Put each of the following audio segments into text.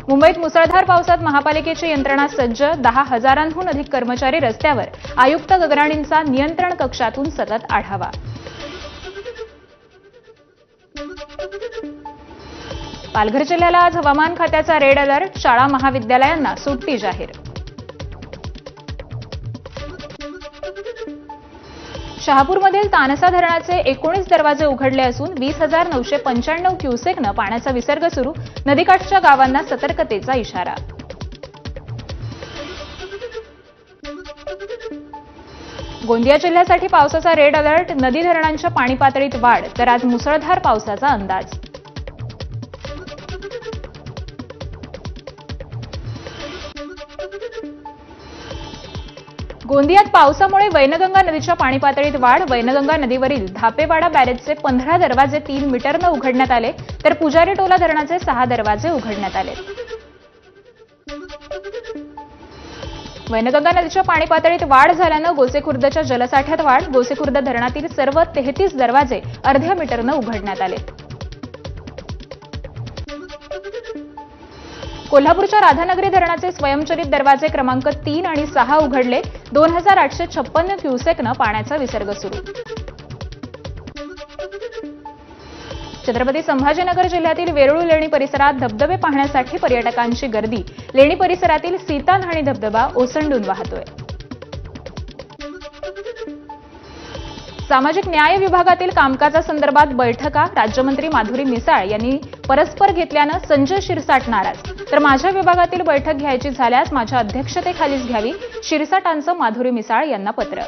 मुंबईत मुसळधार पावसात महापालिकेची यंत्रणा सज्ज, 10,000हून अधिक कर्मचारी रस्त्यावर, आयुक्त गगराणींचा नियंत्रण कक्षातून सतत आढावा. पालघर जिल्ह्याला आज हवामान खात्याचा रेड अलर्ट, शाळा महाविद्यालयांना सुट्टी जाहीर. शहापूरमधील तानसा धरणाचे 19 दरवाजे उघडले असून 20,995 क्युसेकनं पाण्याचा विसर्ग सुरू, नदीकाठच्या गावांना सतर्कतेचा इशारा. गोंदिया जिल्ह्यासाठी पावसाचा रेड अलर्ट, नदी धरणांच्या पाणी पातळीत वाढ, तर आज मुसळधार पावसाचा अंदाज. गोंदियात पावसामुळे वैनगंगा नदीच्या पाणी पातळीत वाढ, वैनगंगा नदीवरील धापेवाडा बॅरेजचे 15 दरवाजे 3 मीटरनं उघडण्यात आले, तर पुजारी टोला धरणाचे 6 दरवाजे उघडण्यात आले. वैनगंगा नदीच्या पाणी पातळीत वाढ झाल्यानं गोसेखुर्दच्या जलसाठ्यात वाढ, गोसेखुर्द धरणातील सर्व 33 दरवाजे अर्ध्या मीटरनं उघडण्यात आले. कोल्हापूरच्या राधानगरी धरणाचे स्वयंचलित दरवाजे क्रमांक 3 आणि 6 उघडले, 2,856 क्युसेकनं पाण्याचा विसर्ग सुरू. छत्रपती संभाजीनगर जिल्ह्यातील वेरूळ लेणी परिसरात धबधबे पाहण्यासाठी पर्यटकांची गर्दी, लेणी परिसरातील सीतान्हाणी धबधबा ओसंडून वाहतोय. सामाजिक न्याय विभागातील कामकाजासंदर्भात बैठका, राज्यमंत्री माधुरी मिसाळ यांनी परस्पर घेतल्यानं संजय शिरसाट नाराज, तर माझ्या विभागातील बैठक घ्यायची झाल्यास माझ्या अध्यक्षतेखालीच घ्यावी, शिरसाटांचं माधुरी मिसाळ यांना पत्र.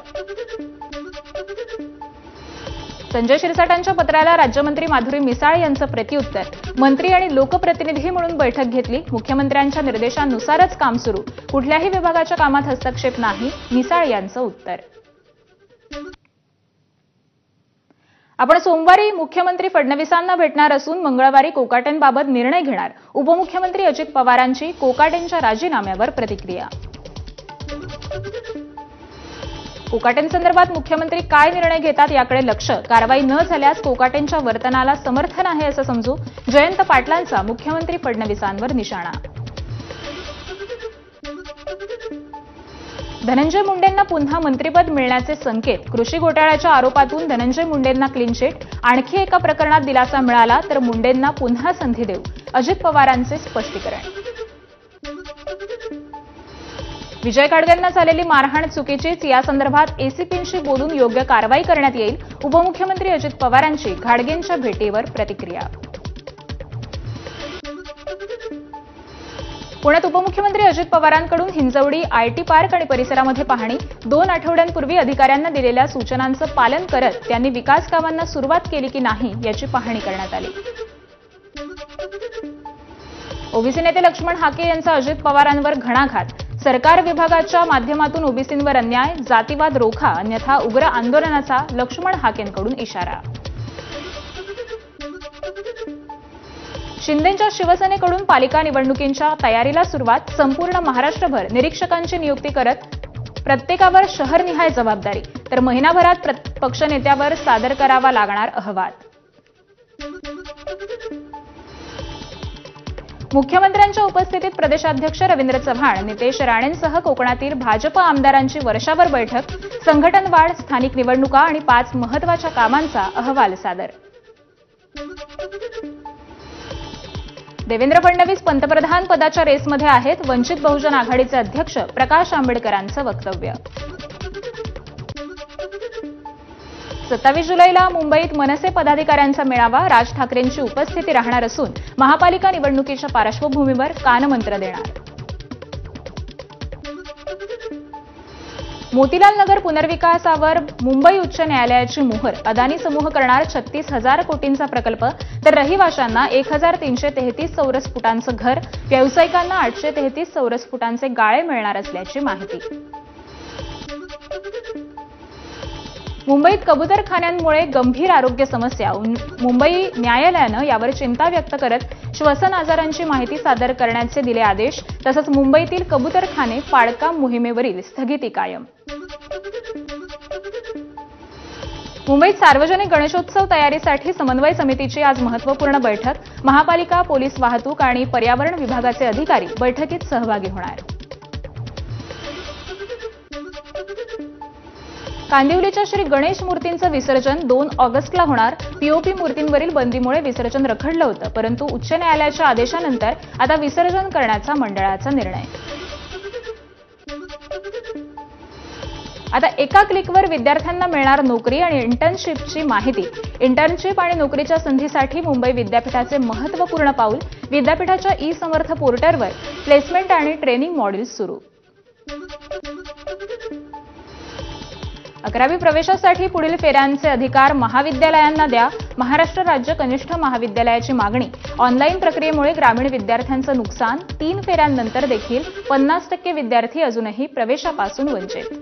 संजय शिरसाटांच्या पत्राला राज्यमंत्री माधुरी मिसाळ यांचं प्रत्युत्तर, मंत्री आणि लोकप्रतिनिधी म्हणून बैठक घेतली, मुख्यमंत्र्यांच्या निर्देशांनुसारच काम सुरू, कुठल्याही विभागाच्या कामात हस्तक्षेप नाही, मिसाळ यांचं उत्तर. आपण सोमवारी मुख्यमंत्री फडणवीसांना भेटणार असून मंगळवारी कोकाटेंबाबत निर्णय घेणार, उपमुख्यमंत्री अजित पवारांची कोकाटेंच्या राजीनाम्यावर प्रतिक्रिया. कोकाटेंसंदर्भात मुख्यमंत्री काय निर्णय घेतात याकडे लक्ष, कारवाई न झाल्यास कोकाटेंच्या वर्तनाला समर्थन आहे असं समजू, जयंत पाटलांचा मुख्यमंत्री फडणवीसांवर निशाणा. धनंजय मुंडेंना पुन्हा मंत्रिपद मिळण्याचे संकेत, कृषी घोटाळ्याच्या आरोपातून धनंजय मुंडेंना क्लीन चिट, आणखी एका प्रकरणात दिलासा मिळाला तर मुंडेंना पुन्हा संधी देऊ, अजित पवारांचे स्पष्टीकरण. विजय काडगेंना झालेली मारहाण चुकीचीच, यासंदर्भात एसीपींशी बोलून योग्य कारवाई करण्यात येईल, उपमुख्यमंत्री अजित पवारांची घाडगेंच्या भेटीवर प्रतिक्रिया. पुण्यात उपमुख्यमंत्री अजित पवारांकडून हिंजवडी, आयटी पार्क आणि परिसरामध्ये पाहणी, 2 आठवड्यांपूर्वी अधिकाऱ्यांना दिलेल्या सूचनांचं पालन करत त्यांनी विकास कामांना सुरुवात केली की नाही याची पाहणी करण्यात आली. ओबीसी नेते लक्ष्मण हाके यांचा अजित पवारांवर घणाघात, सरकार विभागाच्या माध्यमातून ओबीसींवर अन्याय, जातीवाद रोखा अन्यथा उग्र आंदोलनाचा लक्ष्मण हाकेंकडून इशारा. शिंदेंच्या शिवसेनेकडून पालिका निवडणुकींच्या तयारीला सुरुवात, संपूर्ण महाराष्ट्रभर निरीक्षकांची नियुक्ती करत प्रत्येकावर शहरनिहाय जबाबदारी, तर महिनाभरात पक्षनेत्यावर सादर करावा लागणार अहवाल. मुख्यमंत्र्यांच्या उपस्थितीत प्रदेशाध्यक्ष रवींद्र चव्हाण, नितेश राणेंसह कोकणातील भाजप आमदारांची वर्षावर बैठक, संघटन वाढ, स्थानिक निवडणुका आणि 5 महत्त्वाच्या कामांचा अहवाल सादर. देवेंद्र फडणवीस पंतप्रधान पदाच्या रेसमध्ये आहेत, वंचित बहुजन आघाडीचे अध्यक्ष प्रकाश आंबेडकरांचं वक्तव्य. 27 जुलैला मुंबईत मनसे पदाधिकाऱ्यांचा मेळावा, राज ठाकरेंची उपस्थिती राहणार असून महापालिका निवडणुकीच्या पार्श्वभूमीवर कानमंत्र देणार. मोतीलाल नगर पुनर्विकासावर मुंबई उच्च न्यायालयाची मोहर, अदानी समूह करणार 36,000 कोटींचा प्रकल्प, तर रहिवाशांना 1,333 चौरस फुटांचं घर, व्यावसायिकांना 833 चौरस फुटांचे गाळे मिळणार असल्याची माहिती. मुंबईत कबुतरखान्यांमुळे गंभीर आरोग्य समस्या, मुंबई न्यायालयानं यावर चिंता व्यक्त करत श्वसन आजारांची माहिती सादर करण्याचे दिले आदेश, तसंच मुंबईतील कबुतरखाने पाडकाम मोहिमेवरील स्थगिती कायम. मुंबईत सार्वजनिक गणेशोत्सव तयारीसाठी समन्वय समितीची आज महत्त्वपूर्ण बैठक. महापालिका, पोलीस, वाहतूक आणि पर्यावरण विभागाचे अधिकारी बैठकीत सहभागी होणार. कांदिवलीच्या श्री गणेश मूर्तींचं विसर्जन 2 ऑगस्टला होणार. पीओपी मूर्तींवरील बंदीमुळे विसर्जन रखडलं होतं, परंतु उच्च न्यायालयाच्या आदेशानंतर आता विसर्जन करण्याचा मंडळाचा निर्णय. आता एका क्लिकवर विद्यार्थ्यांना मिळणार नोकरी आणि इंटर्नशिपची माहिती. इंटर्नशिप आणि नोकरीच्या संधीसाठी मुंबई विद्यापीठाचे महत्त्वपूर्ण पाऊल. विद्यापीठाच्या ई-समर्थ पोर्टलवर प्लेसमेंट आणि ट्रेनिंग मॉड्यूल सुरू. 11वी प्रवेशासाठी पुढील फेऱ्यांचे अधिकार महाविद्यालयांना द्या. महाराष्ट्र राज्य कनिष्ठ महाविद्यालयाची मागणी. ऑनलाईन प्रक्रियेमुळे ग्रामीण विद्यार्थ्यांचं नुकसान. 3 फेऱ्यांनंतर देखील 50% विद्यार्थी अजूनही प्रवेशापासून वंचित.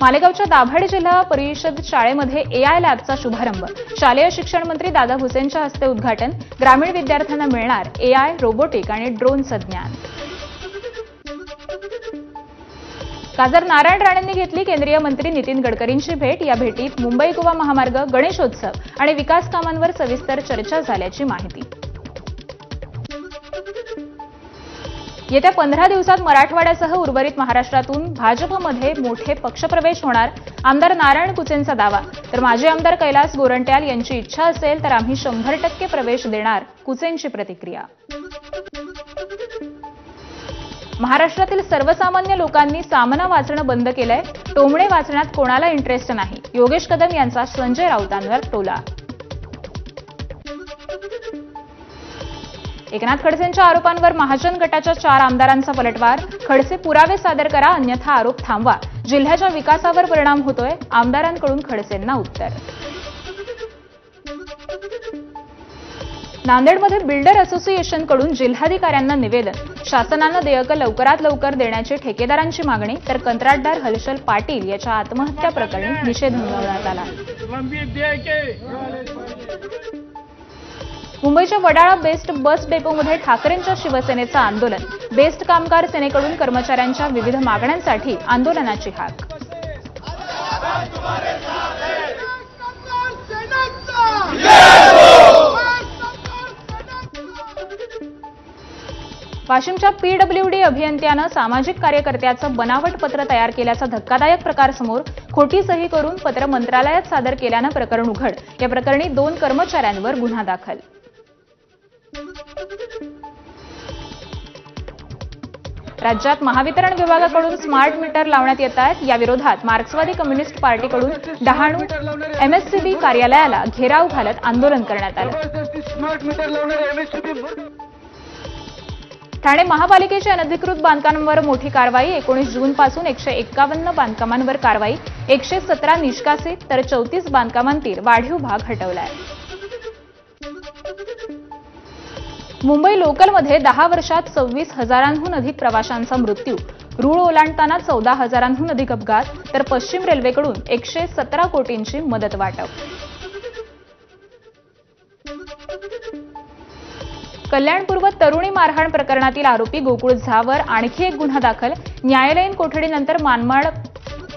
मालेगावच्या दाभाडे जिल्हा परिषद शाळेमध्ये एआय लॅबचा शुभारंभ. शालेय शिक्षण मंत्री दादा भुसेंच्या हस्ते उद्घाटन. ग्रामीण विद्यार्थ्यांना मिळणार एआय, रोबोटिक आणि ड्रोनचं ज्ञान. खासदार नारायण राणेंनी घेतली केंद्रीय मंत्री नितीन गडकरींची भेट. या भेटीत मुंबई गोवा महामार्ग, गणेशोत्सव आणि विकास कामांवर सविस्तर चर्चा झाल्याची माहिती. येत्या 15 दिवसात मराठवाड्यासह उर्वरित महाराष्ट्रातून भाजपमध्ये मोठे पक्षप्रवेश होणार. आमदार नारायण कुचेंचा दावा. तर माजी आमदार कैलास गोरंट्याल यांची इच्छा असेल तर आम्ही 100% प्रवेश देणार. कुचेंची प्रतिक्रिया. महाराष्ट्रातील सर्वसामान्य लोकांनी सामना वाचणं बंद केलंय. टोमणे वाचण्यात कोणाला इंटरेस्ट नाही. योगेश कदम यांचा संजय राऊतांवर टोला. एकनाथ खडसेंच्या आरोपांवर महाजन गटाच्या 4 आमदारांचा पलटवार. खडसे पुरावे सादर करा, अन्यथा आरोप थांबवा. जिल्ह्याच्या विकासावर परिणाम होतोय. आमदारांकडून खडसेंना उत्तर. नांदेडमध्ये बिल्डर असोसिएशनकडून जिल्हाधिकाऱ्यांना निवेदन. शासनानं देयकं लवकरात लवकर देण्याची ठेकेदारांची मागणी. तर कंत्राटदार हलशल पाटील याच्या आत्महत्या प्रकरणी निषेध नोंदवण्यात आला. मुंबईच्या वडाळा बेस्ट बस डेपोमध्ये ठाकरेंच्या शिवसेनेचं आंदोलन. बेस्ट कामगार सेनेकडून कर्मचाऱ्यांच्या विविध मागण्यांसाठी आंदोलनाची हाक. वाशिमच्या पीडब्ल्यूडी अभियंत्यानं सामाजिक कार्यकर्त्याचं बनावट पत्र तयार केल्याचा धक्कादायक प्रकार समोर. खोटी सही करून पत्र मंत्रालयात सादर केल्यानं प्रकरण उघड. या प्रकरणी 2 कर्मचाऱ्यांवर गुन्हा दाखल. राज्यात महावितरण विभागाकडून स्मार्ट मीटर लावण्यात येत आहेत. या विरोधात मार्क्सवादी कम्युनिस्ट पार्टीकडून डहाणू एमएससीबी कार्यालयाला घेराव घालत आंदोलन करण्यात आलं. ठाणे महापालिकेच्या अनधिकृत बांधकामांवर मोठी कारवाई. 19 जूनपासून 151 बांधकामांवर कारवाई. 117 निष्कासित तर 34 बांधकामांतील वाढीव भाग हटवलाय. मुंबई लोकलमध्ये 10 वर्षात 26,000हून अधिक प्रवाशांचा मृत्यू. रूळ ओलांडताना 14,000हून अधिक अपघात. तर पश्चिम रेल्वेकडून 117 कोटींची मदत वाटप. कल्याणपूर्व तरुणी मारहाण प्रकरणातील आरोपी गोकुळ झावर आणखी एक गुन्हा दाखल. न्यायालयीन कोठडीनंतर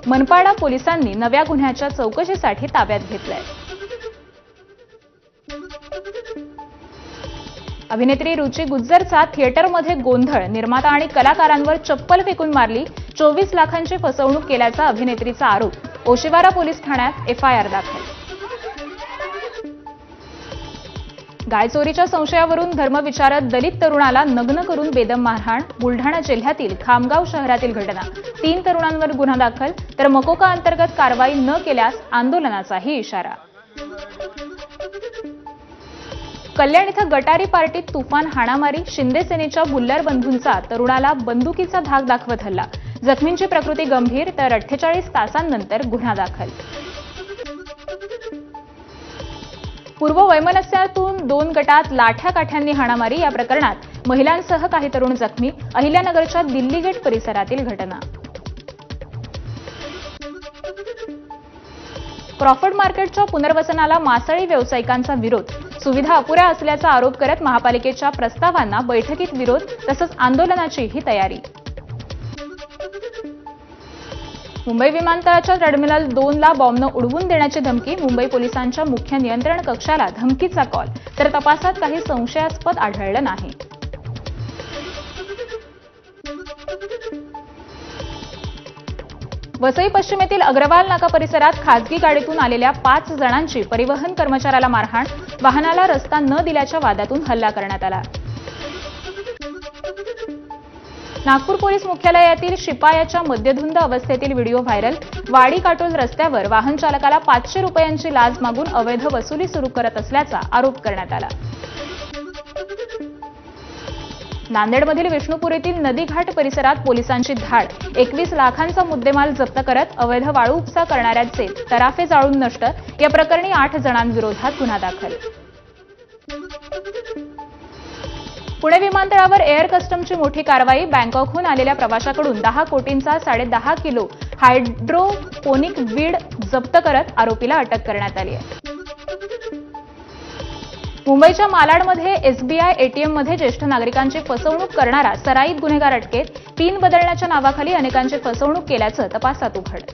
मनपाडा पोलिसांनी नव्या गुन्ह्याच्या चौकशीसाठी ताब्यात घेतलंय. अभिनेत्री रुची गुज्जरचा थिएटरमध्ये गोंधळ. निर्माता आणि कलाकारांवर चप्पल फेकून मारली. 24 लाखांची फसवणूक केल्याचा अभिनेत्रीचा आरोप. ओशिवारा पोलीस ठाण्यात एफआयआर दाखल. गायचोरीच्या संशयावरून धर्मविचारक दलित तरुणाला नग्न करून बेदम मारहाण. बुलढाणा जिल्ह्यातील खामगाव शहरातील घटना. 3 तरुणांवर गुन्हा दाखल. तर मकोका अंतर्गत कारवाई न केल्यास आंदोलनाचाही इशारा. कल्याण इथं गटारी पार्टीत तुफान हाणामारी. शिंदे सेनेच्या बुल्लर बंधूंचा तरुणाला बंदुकीचा धाक दाखवत हल्ला. जखमींची प्रकृती गंभीर. तर 48 तासांनंतर गुन्हा दाखल. पूर्व वैमनस्यातून 2 गटात लाठ्याकाठ्यांनी हाणामारी. या प्रकरणात महिलांसह काही तरुण जखमी. अहिल्यानगरच्या दिल्ली गेट परिसरातील घटना. क्रॉफर्ड मार्केटच्या पुनर्वसनाला मासळी व्यावसायिकांचा विरोध. सुविधा अपुऱ्या असल्याचा आरोप करत महापालिकेच्या प्रस्तावांना बैठकीत विरोध. तसंच आंदोलनाचीही तयारी. मुंबई विमानतळाच्या टर्मिनल 2 ला बॉम्बनं उडवून देण्याची धमकी, मुंबई पोलिसांच्या मुख्य नियंत्रण कक्षाला धमकीचा कॉल, तर तपासात काही संशयास्पद आढळलं नाही. वसई पश्चिमेतील अग्रवाल नाका परिसरात खासगी गाडीतून आलेल्या 5 जणांची परिवहन कर्मचाऱ्याला मारहाण, वाहनाला रस्ता न दिल्याच्या वादातून हल्ला करण्यात आला. नागपूर पोलीस मुख्यालयातील शिपायाच्या मद्यधुंद अवस्थेतील व्हिडिओ व्हायरल, वाडी काटोल रस्त्यावर वाहन चालकाला 500 रुपयांची लाच मागून अवैध वसुली सुरू करत असल्याचा आरोप करण्यात आला. नांदेडमधील विष्णुपूर येथील नदीघाट परिसरात पोलिसांची धाड, 21 लाखांचा मुद्देमाल जप्त करत अवैध वाळू उपसा करणाऱ्यांचे तराफे जाळून नष्ट, या प्रकरणी 8 जणांविरोधात गुन्हा दाखल. पुणे विमानतळावर एअर कस्टमची मोठी कारवाई, बँकॉकहून आलेल्या प्रवाशाकडून 10 कोटींचा 10.5 किलो हायड्रोपोनिक वीड जप्त करत आरोपीला अटक करण्यात आली आहे. मुंबईच्या मालाडमध्ये एसबीआय एटीएममध्ये ज्येष्ठ नागरिकांची फसवणूक करणारा सराईत गुन्हेगार अटकेत, पिन बदलण्याच्या नावाखाली अनेकांची फसवणूक केल्याचं तपासात उघड.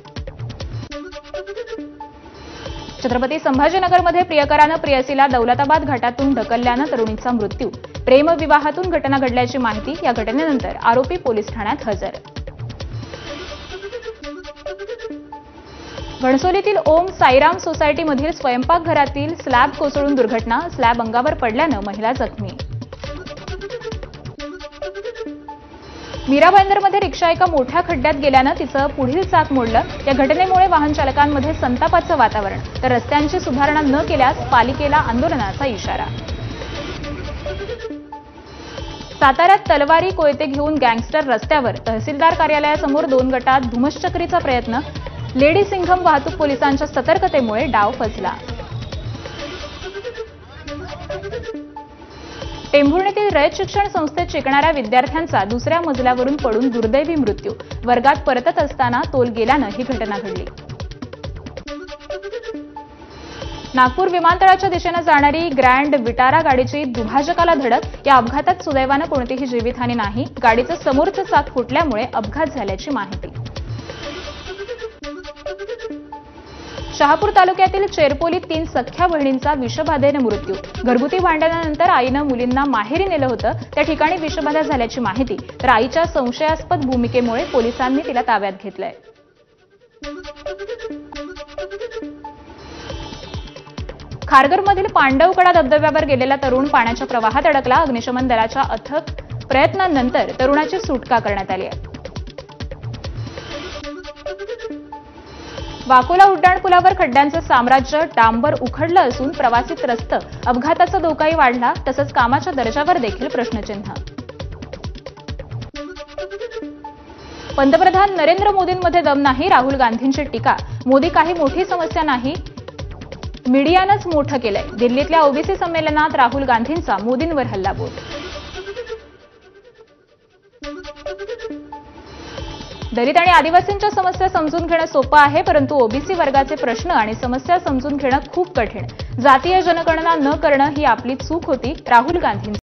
छत्रपती संभाजीनगरमध्ये प्रियकरानं प्रेयसीला दौलताबाद घाटातून ढकलल्यानं तरुणीचा मृत्यू, प्रेमविवाहातून घटना घडल्याची माहिती, या घटनेनंतर आरोपी पोलीस ठाण्यात हजर. घणसोलीतील ओम साईराम सोसायटीमधील स्वयंपाकघरातील स्लॅब कोसळून दुर्घटना, स्लॅब अंगावर पडल्यानं महिला जखमी. मीरा भाईंदरमध्ये रिक्षा एका मोठ्या खड्ड्यात गेल्यानं तिचं पुढील चाक मोडलं, या घटनेमुळे वाहन चालकांमध्ये संतापाचं वातावरण, तर रस्त्यांची सुधारणा न केल्यास पालिकेला आंदोलनाचा इशारा. साताऱ्यात तलवारी कोयते घेऊन गँगस्टर रस्त्यावर, तहसीलदार कार्यालयासमोर 2 गटात धुमश्चक्रीचा प्रयत्न, लेडी सिंघम वाहतूक पोलिसांच्या सतर्कतेमुळे डाव फसला. टेंभुर्णीतील रयत शिक्षण संस्थेत शिकणाऱ्या विद्यार्थ्यांचा दुसऱ्या मजल्यावरून पडून दुर्दैवी मृत्यू, वर्गात परतत असताना तोल गेल्यानं ही घटना घडली. नागपूर विमानतळाच्या दिशेनं जाणारी ग्रँड विटारा गाडीची दुभाजकाला धडक, या अपघातात सुदैवानं कोणतीही जीवितहानी नाही, गाडीचं समोरचं चाक फुटल्यामुळे अपघात झाल्याची माहिती. शहापूर तालुक्यातील चेरपोलीत 3 सख्ख्या बहिणींचा विषबाधेने मृत्यू, घरगुती भांडणानंतर आईनं मुलींना माहेरी नेलं होतं, त्या ठिकाणी विषबाधा झाल्याची माहिती, तर आईच्या संशयास्पद भूमिकेमुळे पोलिसांनी तिला ताब्यात घेतलंय. खारघरमधील पांडवकडा धबधब्यावर गेलेला तरुण पाण्याच्या प्रवाहात अडकला, अग्निशमन दलाच्या अथक प्रयत्नांनंतर तरुणाची सुटका करण्यात आली आहे. वाकोला उड्डाणपुलावर खड्ड्यांचं साम्राज्य, डांबर उखडलं असून प्रवासी त्रस्त, अपघाताचा धोकाही वाढला, तसंच कामाच्या दर्जावर देखील प्रश्नचिन्ह. पंतप्रधान नरेंद्र मोदींमध्ये दम नाही, राहुल गांधींची टीका, मोदी काही मोठी समस्या नाही, मीडियानंच मोठं केलंय, दिल्लीतल्या ओबीसी संमेलनात राहुल गांधींचा मोदींवर हल्लाबोल. दलित आणि आदिवासींच्या समस्या समजून घेणं सोपं आहे, परंतु ओबीसी वर्गाचे प्रश्न आणि समस्या समजून घेणं खूप कठीण, जातीय जनगणना न करणं ही आपली चूक होती, राहुल गांधी.